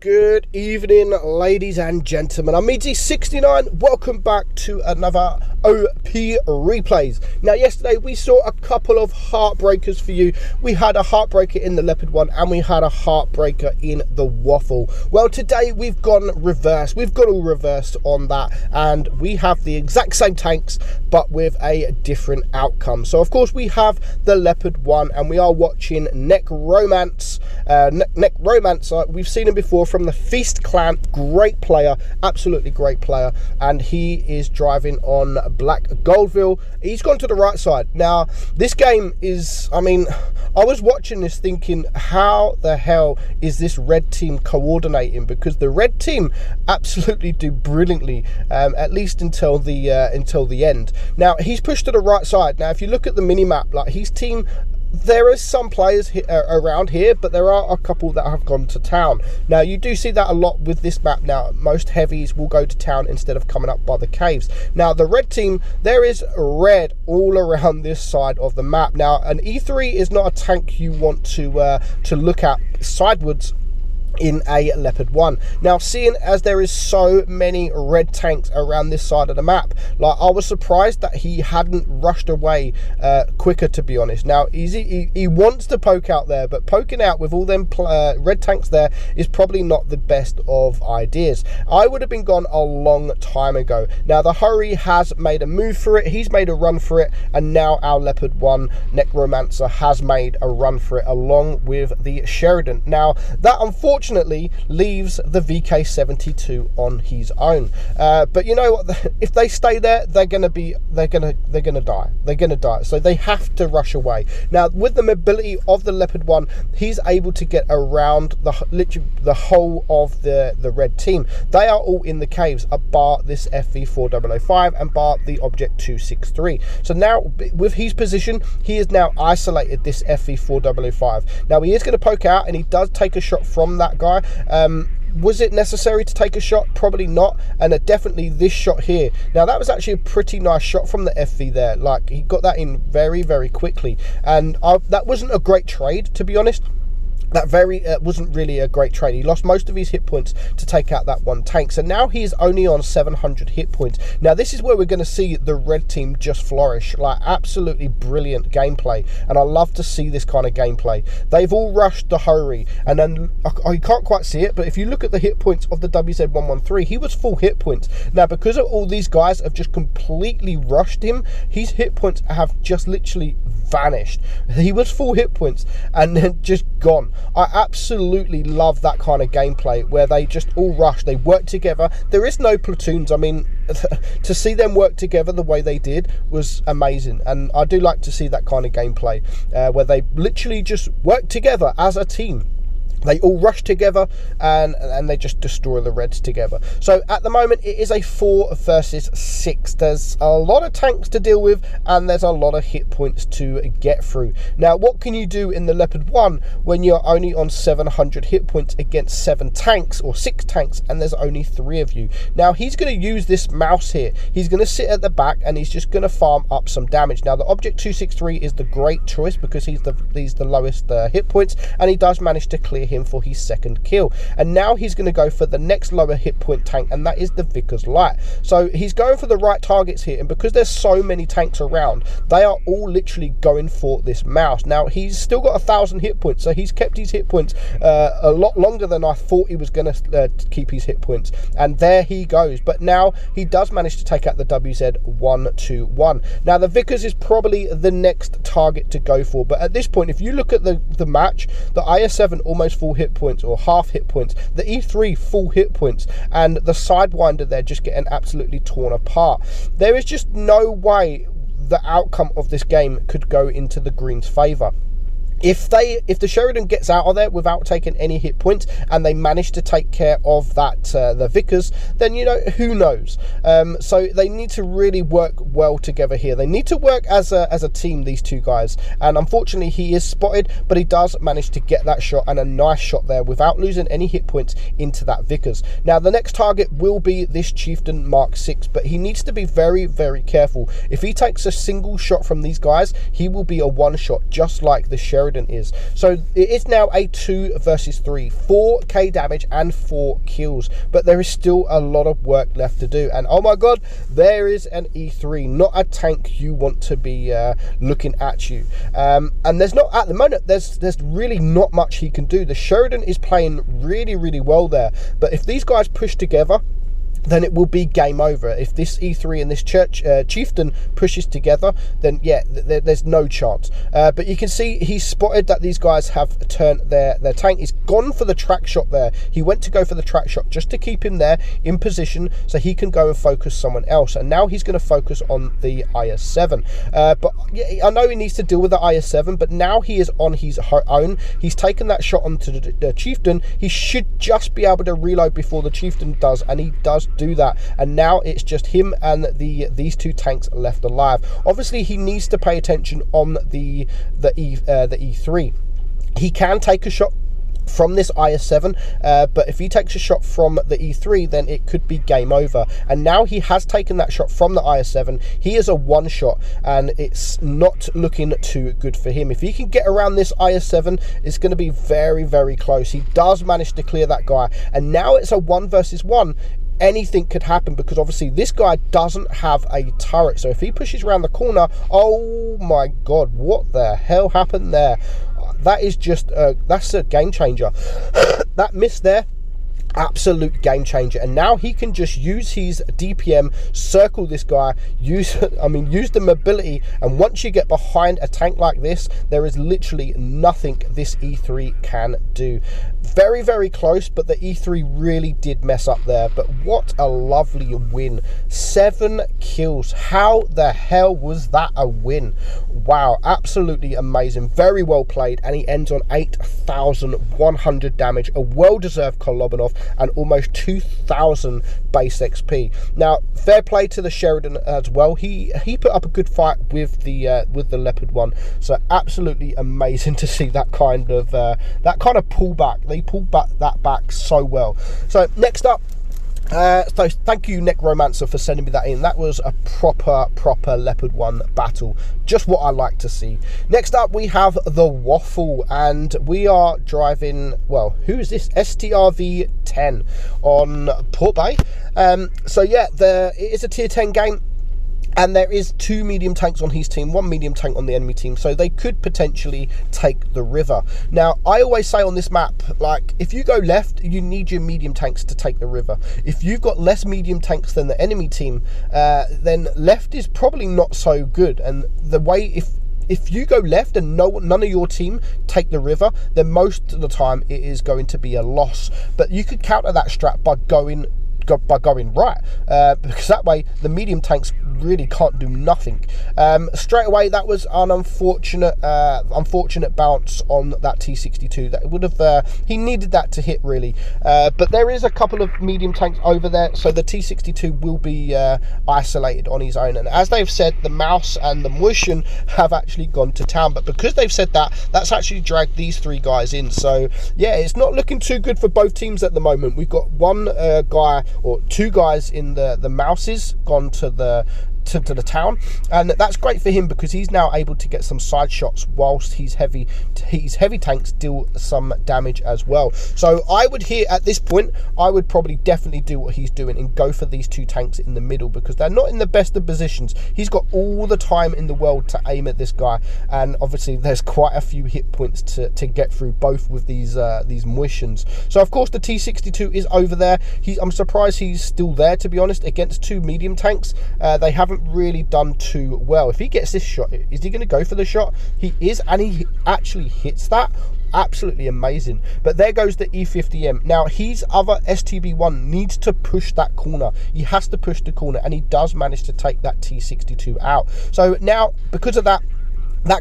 Good evening, ladies and gentlemen. I'm meadsy69. Welcome back to another OP replays. Now, yesterday we saw a couple of heartbreakers for you. We had a heartbreaker in the leopard one, and we had a heartbreaker in the waffle. Well, today we've gone reverse. We've got all reversed on that, and we have the exact same tanks, but with a different outcome. So, of course, we have the leopard one, and we are watching Neck Romance. Neck Romance. We've seen him before from the Feast clan. Great player, absolutely great player, and he is driving on Black Goldville. He's gone to the right side. Now, this game is, I was watching this thinking, how the hell is this red team coordinating? Because the red team absolutely do brilliantly, at least until the end. Now, he's pushed to the right side. Now, if you look at the mini map, like his team, there is some players around here, but there are a couple that have gone to town. Now, you do see that a lot with this map now. Most heavies will go to town instead of coming up by the caves. Now, the red team, there is red all around this side of the map. Now, an E3 is not a tank you want to look at sidewards in a leopard one. Now, seeing as there is so many red tanks around this side of the map, like, I was surprised that he hadn't rushed away quicker, to be honest. Now, he wants to poke out there, but poking out with all them red tanks there is probably not the best of ideas. I would have been gone a long time ago. Now, the Hurry has made a move for it. He's made a run for it, and now our leopard one, Neck Romancer, has made a run for it along with the Sheridan. Now, that unfortunately leaves the VK72 on his own, but you know what, if they stay there, they're gonna die. So they have to rush away. Now, with the mobility of the leopard one, he's able to get around literally the whole of the red team. They are all in the caves, bar this FV4005 and bar the object 263. So now, with his position, he has now isolated this FV4005. Now, he is going to poke out, and he does take a shot from that guy. Was it necessary to take a shot? Probably not. And definitely this shot here. Now, that was actually a pretty nice shot from the FV there. Like, he got that in very, very quickly. And that wasn't a great trade, to be honest. That wasn't really a great trade. He lost most of his hit points to take out that one tank. So now he is only on 700 hit points. Now, this is where we're going to see the red team just flourish. Like, absolutely brilliant gameplay. And I love to see this kind of gameplay. They've all rushed the Hurry. And then, you can't quite see it, but if you look at the hit points of the WZ113, he was full hit points. Now, because of all these guys have just completely rushed him, his hit points have just literally vanished. He was full hit points and then just gone. I absolutely love that kind of gameplay where they just all rush, they work together. There is no platoons. I mean, to see them work together the way they did was amazing, and I do like to see that kind of gameplay where they literally just work together as a team. They all rush together and they just destroy the reds together. So at the moment, it is a 4 versus 6. There's a lot of tanks to deal with, and there's a lot of hit points to get through. Now, what can you do in the leopard one when you're only on 700 hit points against 7 tanks or 6 tanks, and there's only 3 of you? Now, he's going to use this mouse here. He's going to sit at the back, and he's just going to farm up some damage. Now, the object 263 is the great choice because he's the lowest hit points, and he does manage to clear him for his second kill. And now he's going to go for the next lower hit point tank, and that is the Vickers Light. So he's going for the right targets here, and because there's so many tanks around, they are all literally going for this mouse. Now, he's still got 1,000 hit points, so he's kept his hit points a lot longer than I thought he was going to keep his hit points, and there he goes. But now he does manage to take out the WZ121. Now, the Vickers is probably the next target to go for, but at this point, if you look at the match, the IS-7 almost full hit points or half hit points, the E3 full hit points, and the Sidewinder there just getting absolutely torn apart. There is just no way the outcome of this game could go into the Greens' favour. If the Sheridan gets out of there without taking any hit points, and they manage to take care of that the Vickers, then, you know, who knows? So they need to really work well together here. They need to work as a team, these two guys. And unfortunately, he is spotted, but he does manage to get that shot, and a nice shot there without losing any hit points into that Vickers. Now, the next target will be this Chieftain Mark 6, but he needs to be very, very careful. If he takes a single shot from these guys, he will be a one shot, just like the Sheridan Sheridan is. So it is now a 2 versus 3, 4k damage and 4 kills, but there is still a lot of work left to do. And oh my god, there is an E3, not a tank you want to be looking at you. And there's not, at the moment, there's really not much he can do. The Sheridan is playing really, really well there, but if these guys push together, then it will be game over. If this E3 and this Chieftain pushes together, then yeah, there's no chance. But you can see he spotted that these guys have turned their tank. He's gone for the track shot there. He went to go for the track shot just to keep him there in position so he can go and focus someone else. And now he's going to focus on the IS-7. But yeah, I know he needs to deal with the IS-7, but now he is on his own. He's taken that shot onto the Chieftain. He should just be able to reload before the Chieftain does, and he does do that. And now it's just him and these two tanks left alive. Obviously he needs to pay attention on the E3. He can take a shot from this IS-7, but if he takes a shot from the E3, then it could be game over. And now he has taken that shot from the IS-7. He is a one shot, and it's not looking too good for him. If he can get around this IS-7, it's going to be very, very close. He does manage to clear that guy, and now it's a 1 versus 1. Anything could happen, because obviously this guy doesn't have a turret. So if he pushes around the corner, oh my god, what the hell happened there? That is just that's a game changer. That miss there, absolute game changer. And now he can just use his DPM, circle this guy, use the mobility, and once you get behind a tank like this, there is literally nothing this E3 can do. Very, very close, but the E3 really did mess up there. But what a lovely win. 7 kills. How the hell was that a win? Wow, absolutely amazing. Very well played, and he ends on 8,100 damage, a well-deserved Kolobanov, and almost 2,000 base XP. Now, fair play to the Sheridan as well. He put up a good fight with the Leopard one. So absolutely amazing to see that kind of pullback. They pulled that back so well. So next up, so thank you Necromancer for sending me that in. That was a proper Leopard 1 battle, just what I like to see. Next up we have the Waffle, and we are driving, well, who is this? STRV 10 on Port Bay. So yeah, it is a tier 10 game, and there is 2 medium tanks on his team, 1 medium tank on the enemy team, so they could potentially take the river. Now, I always say on this map, like, if you go left, you need your medium tanks to take the river. If you've got less medium tanks than the enemy team, then left is probably not so good. And the way, if you go left and none of your team take the river, then most of the time it is going to be a loss. But you could counter that strat by going right, because that way the medium tanks really can't do nothing. Straight away, that was an unfortunate bounce on that T62. That would have he needed that to hit, really. But there is a couple of medium tanks over there, so the T62 will be isolated on his own. And as they've said, the Mouse and the Mushin have actually gone to town, but because they've said that, that's actually dragged these 3 guys in. So yeah, it's not looking too good for both teams at the moment. We've got one guy, or 2 guys in the Mouses gone to the town, and that's great for him because he's now able to get some side shots whilst his heavy tanks deal some damage as well. So I would at this point, I would probably definitely do what he's doing and go for these 2 tanks in the middle, because they're not in the best of positions. He's got all the time in the world to aim at this guy, and obviously there's quite a few hit points to get through, both with these Moishans. So of course the T62 is over there. I'm surprised he's still there, to be honest. Against 2 medium tanks, they haven't really done too well. If he gets this shot, is he going to go for the shot? He is, and he actually hits that. Absolutely amazing. But there goes the E50M. Now his other STB1 needs to push that corner. He has to push the corner, and he does manage to take that T62 out. So now, because of that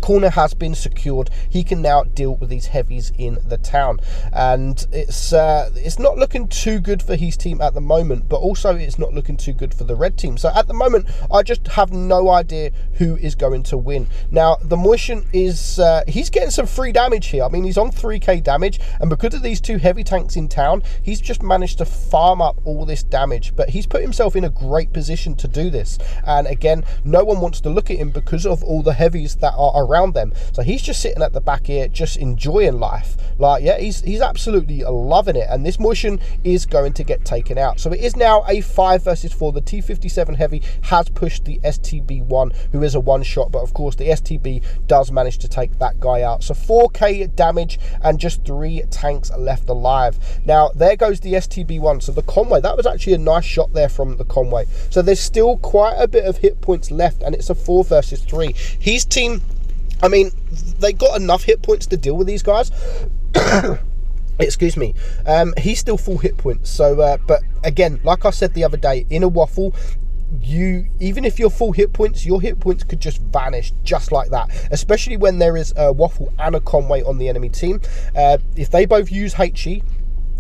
corner has been secured, he can now deal with these heavies in the town, and it's not looking too good for his team at the moment, but also it's not looking too good for the red team. So at the moment, I just have no idea who is going to win. Now the Moishan is he's getting some free damage here. I mean, he's on 3k damage, and because of these 2 heavy tanks in town, he's just managed to farm up all this damage. But he's put himself in a great position to do this, and again, no one wants to look at him because of all the heavies that are around them. So he's just sitting at the back here, just enjoying life. Like, yeah, he's absolutely loving it. And this motion is going to get taken out. So it is now a 5 versus 4. The T57 Heavy has pushed the STB1, who is a one-shot, but of course the STB does manage to take that guy out. So 4k damage and just 3 tanks left alive. Now there goes the STB1. So the Conway, that was actually a nice shot there from the Conway. So there's still quite a bit of hit points left, and it's a 4 versus 3. His team, I mean, they got enough hit points to deal with these guys. Excuse me. He's still full hit points. So but again, like I said the other day, in a waffle, even if you're full hit points, your hit points could just vanish just like that, especially when there is a waffle and a Conway on the enemy team. If they both use HE,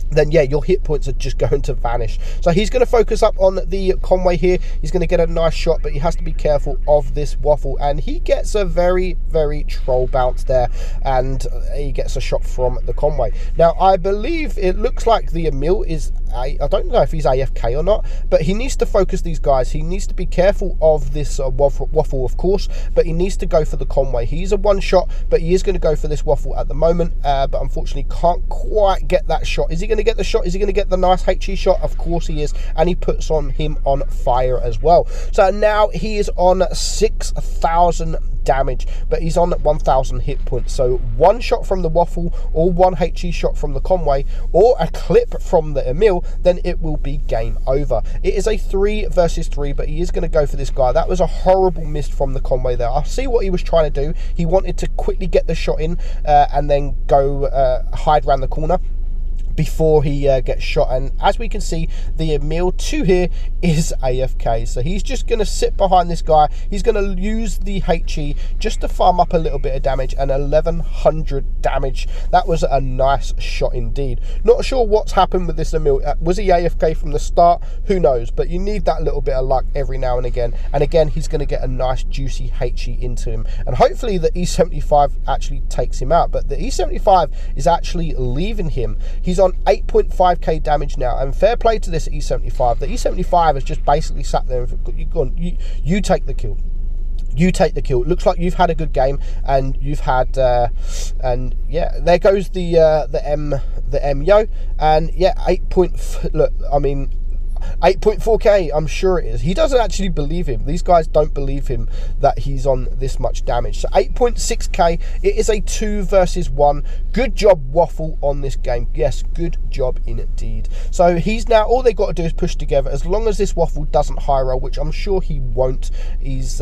then yeah, your hit points are just going to vanish. So he's going to focus up on the Conway here. He's going to get a nice shot, but he has to be careful of this waffle, and he gets a very troll bounce there, and he gets a shot from the Conway. Now I believe it looks like the Emil is, I don't know if he's AFK or not, but he needs to focus these guys. He needs to be careful of this waffle, of course, but he needs to go for the Conway. He's a one shot, but he is going to go for this waffle at the moment, but unfortunately can't quite get that shot. Is he going to get the shot? Is he going to get the nice HE shot? Of course he is, and he puts him on fire as well. So now he is on 6,000 damage, but he's on 1,000 hit points. So one shot from the waffle, or one HE shot from the Conway, or a clip from the Emil, then it will be game over. It is a 3 versus 3, but he is going to go for this guy. That was a horrible miss from the Conway there. I see what he was trying to do. He wanted to quickly get the shot in and then go hide around the corner before he gets shot, and as we can see, the Emil 2 here is AFK. So he's just going to sit behind this guy. He's going to use the HE just to farm up a little bit of damage, and 1,100 damage. That was a nice shot indeed. Not sure what's happened with this Emil. Was he AFK from the start? Who knows, but you need that little bit of luck every now and again, he's going to get a nice juicy HE into him, and hopefully the E75 actually takes him out. But the E75 is actually leaving him. He's on 8.5k damage now, and fair play to this E75. The E75 has just basically sat there and you take the kill. You take the kill. It looks like you've had a good game, and you've had and yeah, there goes the M yo, and yeah, 8.4k, I'm sure it is. He doesn't actually believe him. These guys don't believe him that he's on this much damage. So 8.6k, it is a 2 versus 1. Good job, Waffle, on this game. Yes, good job indeed. So he's now, all they got to do is push together. As long as this Waffle doesn't high roll, which I'm sure he won't, he's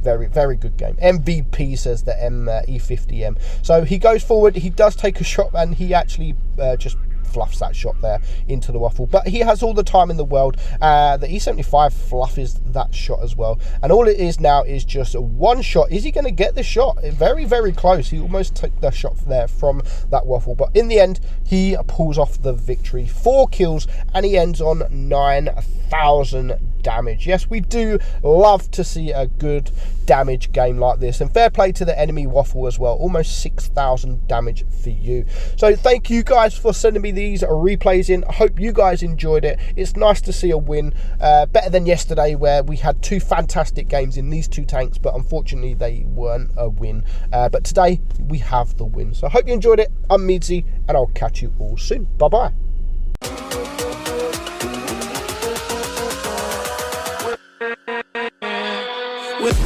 very good game. MVP, says the E50M. So he goes forward, he does take a shot, and he actually just fluffs that shot there into the Waffle, but he has all the time in the world. The E75 fluffs that shot as well, and all it is now is just a one shot. Is he going to get the shot? Very close. He almost took the shot there from that Waffle, but in the end he pulls off the victory. 4 kills, and he ends on 9,000 damage. Yes, we do love to see a good damage game like this, and fair play to the enemy Waffle as well. Almost 6,000 damage for you. So thank you guys for sending me these replays in. I hope you guys enjoyed it. It's nice to see a win, better than yesterday where we had 2 fantastic games in these 2 tanks, but unfortunately they weren't a win. But today we have the win. So I hope you enjoyed it. I'm Meadsy, and I'll catch you all soon. Bye bye. With